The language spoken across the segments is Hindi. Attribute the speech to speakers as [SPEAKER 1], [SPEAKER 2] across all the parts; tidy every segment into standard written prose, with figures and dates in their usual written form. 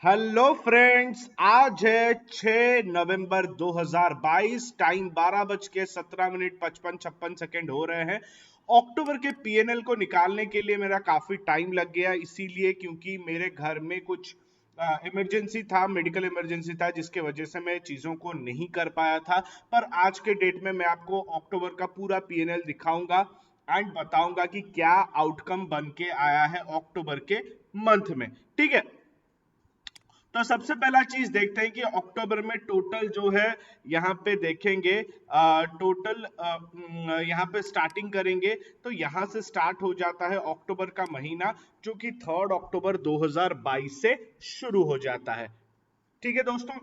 [SPEAKER 1] हेलो फ्रेंड्स, आज है 6 नवंबर 2022। टाइम 12:17 55 56 सेकेंड हो रहे हैं। अक्टूबर के पीएनएल को निकालने के लिए मेरा काफी टाइम लग गया, इसीलिए क्योंकि मेरे घर में कुछ इमरजेंसी था, मेडिकल इमरजेंसी था, जिसके वजह से मैं चीजों को नहीं कर पाया था। पर आज के डेट में मैं आपको अक्टूबर का पूरा पीएनएल दिखाऊंगा एंड बताऊंगा कि क्या आउटकम बन के आया है अक्टूबर के मंथ में। ठीक है, तो सबसे पहला चीज देखते हैं कि अक्टूबर में टोटल जो है, यहाँ पे देखेंगे टोटल यहाँ पे स्टार्टिंग करेंगे तो यहाँ से स्टार्ट हो जाता है अक्टूबर का महीना, जो कि 3 अक्टूबर 2022 से शुरू हो जाता है। ठीक है दोस्तों,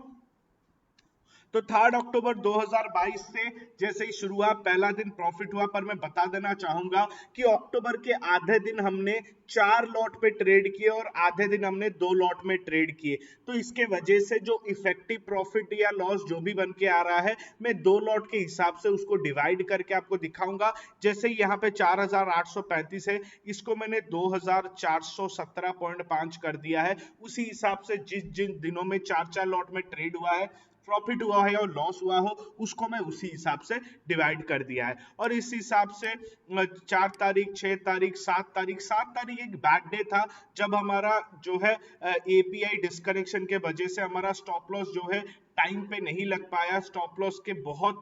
[SPEAKER 1] तो 3 अक्टूबर 2022 से जैसे ही शुरू हुआ, पहला दिन प्रॉफिट हुआ। पर मैं बता देना चाहूंगा कि अक्टूबर के आधे दिन हमने 4 लॉट पे ट्रेड किए और आधे दिन हमने 2 लॉट में ट्रेड किए। तो इसके वजह से जो इफेक्टिव प्रॉफिट या लॉस जो भी बन के आ रहा है, मैं 2 लॉट के हिसाब से उसको डिवाइड करके आपको दिखाऊंगा। जैसे यहाँ पे 4835 है, इसको मैंने 2417.5 कर दिया है। उसी हिसाब से जिस जिन दिनों में 4 4 लॉट में ट्रेड हुआ है, प्रॉफिट हुआ है और लॉस हुआ हो, उसको मैं उसी हिसाब से डिवाइड कर दिया है। और इस हिसाब से 4 तारीख, 6 तारीख, 7 तारीख, 7 तारीख एक बैड डे था, जब हमारा जो है एपीआई डिस्कनेक्शन के वजह से हमारा स्टॉप लॉस जो है टाइम पे नहीं लग पाया। स्टॉप लॉस के बहुत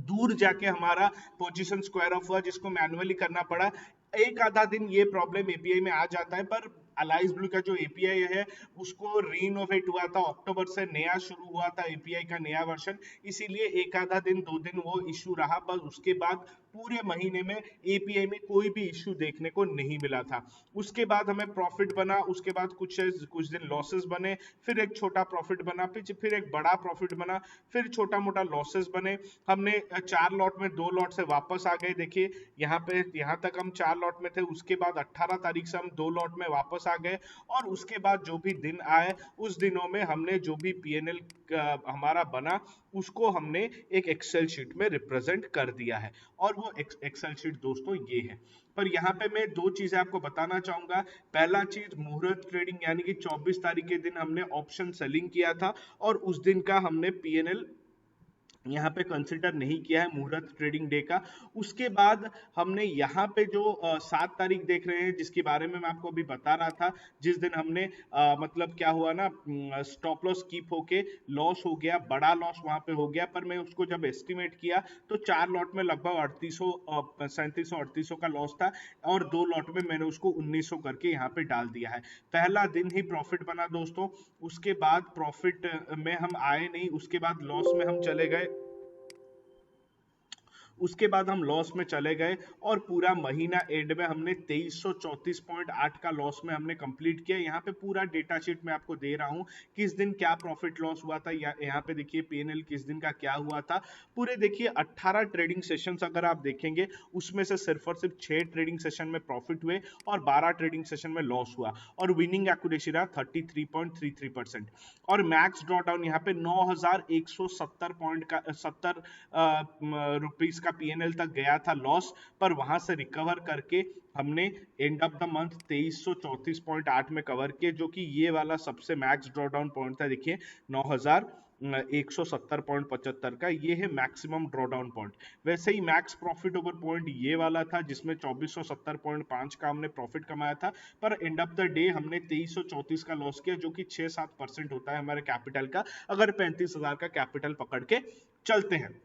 [SPEAKER 1] दूर जाके हमारा पोजीशन स्क्वायर ऑफ हुआ, जिसको मैनुअली करना पड़ा। एक आधा दिन ये प्रॉब्लम एपीआई में आ जाता है, पर अलाइज ब्लू का जो एपीआई है उसको रीइनोवेट हुआ था, अक्टूबर से नया शुरू हुआ था एपीआई का नया वर्जन, इसीलिए एक आधा दिन 2 दिन वो इशू रहा। बस उसके बाद पूरे महीने में एपीआई में कोई भी इशू देखने को नहीं मिला था। उसके बाद हमें प्रॉफिट बना, उसके बाद कुछ दिन लॉसेस बने, फिर एक छोटा प्रॉफिट बना, फिर एक बड़ा प्रॉफिट बना, फिर छोटा मोटा लॉसेस बने। हमने 4 लॉट में 2 लॉट से वापस आ गए। देखिए यहाँ पे, यहाँ तक हम 4 लॉट में थे। उसके बाद 18 तारीख से हम 2 लॉट में वापस आ गए, और उसके बाद जो भी दिन आए उस दिनों में हमने जो भी पीएनएल हमारा बना, उसको हमने एक एक्सेल शीट में रिप्रेजेंट कर दिया है। और वो एक्सेल शीट दोस्तों ये है। पर यहाँ पे मैं 2 चीजें आपको बताना चाहूंगा। पहला चीज, मुहूर्त ट्रेडिंग, यानी कि 24 तारीख के दिन हमने ऑप्शन सेलिंग किया था, और उस दिन का हमने पीएनएल यहाँ पे कंसिडर नहीं किया है, मुहूर्त ट्रेडिंग डे का। उसके बाद हमने यहाँ पे जो 7 तारीख देख रहे हैं, जिसके बारे में मैं आपको अभी बता रहा था, जिस दिन हमने मतलब क्या हुआ ना, स्टॉप लॉस कीप होके लॉस हो गया, बड़ा लॉस वहां पे हो गया। पर मैं उसको जब एस्टिमेट किया तो 4 लॉट में लगभग 3700 का लॉस था, और 2 लॉट में मैंने उसको 1900 करके यहाँ पे डाल दिया है। पहला दिन ही प्रॉफिट बना दोस्तों। उसके बाद प्रॉफिट में हम आए नहीं, उसके बाद लॉस में हम चले गए, उसके बाद हम लॉस में चले गए, और पूरा महीना एंड में हमने 2334.8 का लॉस में हमने कंप्लीट किया। यहाँ पे पूरा डेटा शीट मैं आपको दे रहा हूँ, किस दिन क्या प्रॉफिट लॉस हुआ था। यहाँ पे देखिए पीएनएल किस दिन का क्या हुआ था। पूरे देखिए 18 ट्रेडिंग सेशंस अगर आप देखेंगे, उसमें से सिर्फ और सिर्फ 6 ट्रेडिंग सेशन में प्रॉफिट हुए और 12 ट्रेडिंग सेशन में लॉस हुआ, और विनिंग एक्यूरेसी रहा 33.33%। और मैक्स ड्रॉ डाउन यहाँ पे 9170 पॉइंट का 70 रुपीस का पीएनएल तक गया था लॉस, पर वहां से रिकवर करके हमने एंड ऑफ द मंथ 2334.8 में कवर किए, जो कि ये वाला सबसे मैक्स ड्रॉ डाउन पॉइंट था। देखिए 9170.75 का, ये है मैक्सिमम ड्रॉ डाउन पॉइंट। वैसे ही मैक्स प्रॉफिट ओवर पॉइंट ये वाला था, जिसमें 2470.5 का हमने प्रॉफिट कमाया था, पर एंड ऑफ द डे हमने 2334 का लॉस किया, जो कि 6-7% होता है हमारे कैपिटल का, अगर 35,000 का कैपिटल पकड़ के चलते हैं।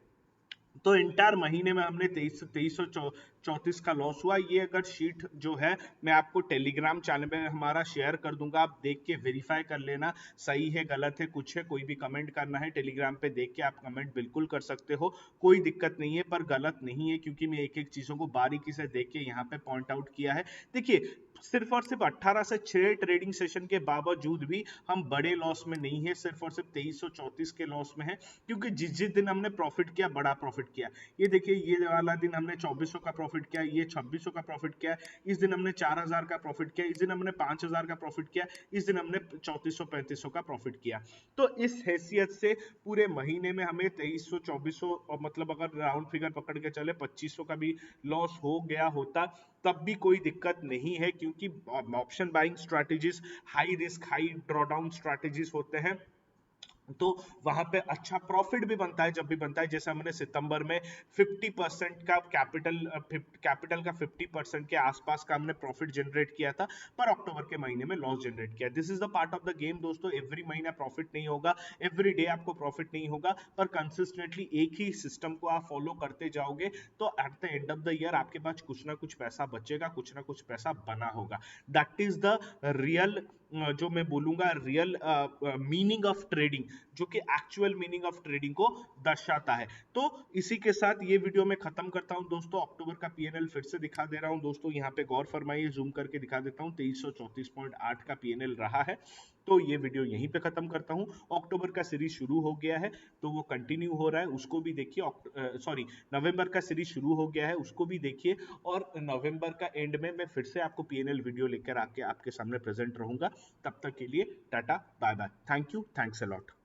[SPEAKER 1] तो इंटायर महीने में हमने 2334 का लॉस हुआ। ये अगर शीट जो है मैं आपको टेलीग्राम चैनल में हमारा शेयर कर दूंगा, आप देख के वेरीफाई कर लेना, सही है गलत है कुछ है, कोई भी कमेंट करना है टेलीग्राम पे देख के आप कमेंट बिल्कुल कर सकते हो, कोई दिक्कत नहीं है। पर गलत नहीं है, क्योंकि मैं एक एक चीजों को बारीकी से देख के यहाँ पे पॉइंट आउट किया है। देखिए सिर्फ और सिर्फ 18 से 6 ट्रेडिंग सेशन के बावजूद भी हम बड़े लॉस में नहीं है, सिर्फ और सिर्फ 2334 के लॉस में है, क्योंकि जिस जिस दिन हमने प्रॉफिट किया, बड़ा प्रॉफिट किया। ये देखिए ये वाला दिन हमने 2400 का प्रॉफिट प्रॉफिट किया, ये 2600 का प्रॉफिट किया, इस दिन हमने 4000 का प्रॉफिट किया, इस दिन हमने 5000 का प्रॉफिट किया, इस दिन हमने 3400-3500 का प्रॉफिट किया। तो इस हैसियत से पूरे महीने में हमें 2300 2400 और मतलब अगर राउंड फिगर पकड़ के चले 2500 का भी लॉस हो गया होता तब भी कोई दिक्कत नहीं है, क्योंकि option buying strategies high risk high drawdown strategies होते हैं, तो वहां पे अच्छा प्रॉफिट भी बनता है जब भी बनता है। जैसे हमने सितंबर में 50% का कैपिटल का 50% के आसपास का हमने प्रॉफिट जनरेट किया था, पर अक्टूबर के महीने में लॉस जनरेट किया। This is the part of the game दोस्तों, एवरी महीना प्रॉफिट नहीं होगा, एवरी डे आपको प्रॉफिट नहीं होगा, पर कंसिस्टेंटली एक ही सिस्टम को आप फॉलो करते जाओगे तो at the end of the year आपके पास कुछ ना कुछ पैसा बचेगा, कुछ ना कुछ पैसा बना होगा। दैट इज द रियल, जो मैं बोलूंगा रियल मीनिंग ऑफ ट्रेडिंग, जो कि एक्चुअल मीनिंग ऑफ ट्रेडिंग को दर्शाता है। तो इसी के साथ ये वीडियो मैं खत्म करता हूं दोस्तों। अक्टूबर का पीएनएल फिर से दिखा दे रहा हूं दोस्तों, यहाँ पे गौर फरमाइए, जूम करके दिखा देता हूं, 2334.8 का पीएनएल रहा है। तो ये वीडियो यहीं पे खत्म करता हूं। अक्टूबर का सीरीज शुरू हो गया है तो वो कंटिन्यू हो रहा है, उसको भी देखिए। सॉरी, नवंबर का सीरीज शुरू हो गया है, उसको भी देखिए। और नवंबर का एंड में मैं फिर से आपको पीएनएल वीडियो लेकर आके आपके सामने प्रेजेंट रहूंगा। तब तक के लिए tata bye bye, thank you, thanks a lot.